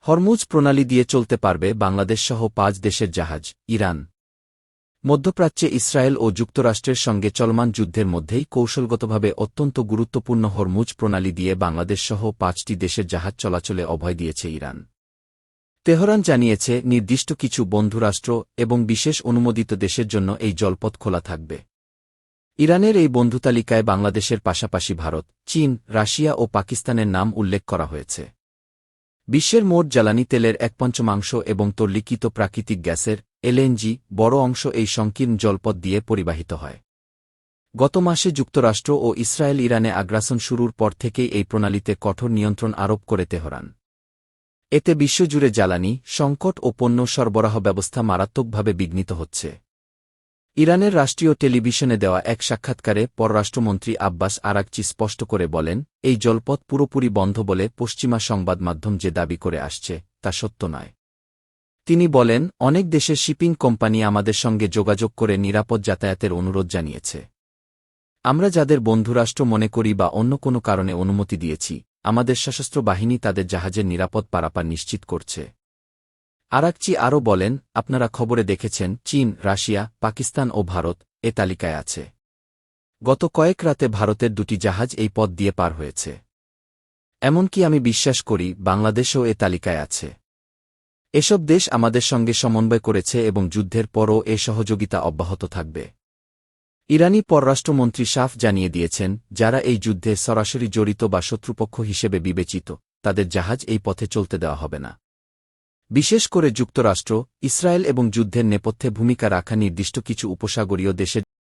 Hormuz প্রণালী দিয়ে চলতে পারবে বাংলাদেশসহ ৫ দেশের জাহাজ। ইরান মধ্যপ্রাচ্যে ইসরায়েল ও যুক্তরাষ্ট্রের সঙ্গে চলমান যুদ্ধের মধ্যেই কৌশলগতভাবে অত্যন্ত গুরুত্বপূর্ণ হরমুজ প্রণালী দিয়ে বাংলাদেশসহ ৫টি দেশের জাহাজ চলাচলে অভয় দিয়েছে ইরান। তেহরান জানিয়েছে, নির্দিষ্ট কিছু বন্ধুরাষ্ট্র এবং বিশেষ অনুমোদিত দেশের জন্য এই জলপথ খোলা থাকবে। ইরানের এই বন্ধুতালিকায় বাংলাদেশের পাশাপাশি ভারত, চীন, রাশিয়া ও পাকিস্তানের নাম উল্লেখ করা হয়েছে। বিশ্বের মোট জ্বালানি তেলের ১/৫ এবং তরলীকৃত প্রাকৃতিক গ্যাসের এলএনজি বড় অংশ এই সংকীর্ণ জলপথ দিয়ে পরিবাহিত হয়। গত মাসে যুক্তরাষ্ট্র ও ইসরায়েল ইরানে আগ্রাসন শুরুর পর থেকেই এই প্রণালীতে কঠোর নিয়ন্ত্রণ আরোপ করে তেহরান। এতে বিশ্বজুড়ে জ্বালানি সংকট ও পণ্য সরবরাহ ব্যবস্থা মারাত্মকভাবে বিঘ্নিত হচ্ছে। ইরানের রাষ্ট্রীয় টেলিভিশনে দেওয়া এক সাক্ষাৎকারে পররাষ্ট্রমন্ত্রী আব্বাস আরাগচি স্পষ্ট করে বলেন, এই জলপথ পুরোপুরি বন্ধ বলে পশ্চিমা সংবাদ মাধ্যম যে দাবি করে আসছে তা সত্য নয়। তিনি বলেন, অনেক দেশের শিপিং কোম্পানি আমাদের সঙ্গে যোগাযোগ করে নিরাপদ যাতায়াতের অনুরোধ জানিয়েছে। আমরা যাদের বন্ধুরাষ্ট্র মনে করি বা অন্য কোনো কারণে অনুমতি দিয়েছি, আমাদের সশস্ত্র বাহিনী তাদের জাহাজের নিরাপদ পারাপার নিশ্চিত করছে। আরাগচি আরও বলেন, আপনারা খবরে দেখেছেন চীন, রাশিয়া, পাকিস্তান ও ভারত এ তালিকায় আছে। গত কয়েক রাতে ভারতের ২টি জাহাজ এই পথ দিয়ে পার হয়েছে। এমনকি আমি বিশ্বাস করি বাংলাদেশও এ তালিকায় আছে। এসব দেশ আমাদের সঙ্গে সমন্বয় করেছে এবং যুদ্ধের পরও এ সহযোগিতা অব্যাহত থাকবে। ইরানি পররাষ্ট্রমন্ত্রী সাফ জানিয়ে দিয়েছেন, যারা এই যুদ্ধে সরাসরি জড়িত বা শত্রুপক্ষ হিসেবে বিবেচিত, তাদের জাহাজ এই পথে চলতে দেওয়া হবে না। বিশেষ করে যুক্তরাষ্ট্র, ইসরায়েল এবং যুদ্ধের নেপথ্যে ভূমিকা রাখা নির্দিষ্ট কিছু উপসাগরীয় দেশের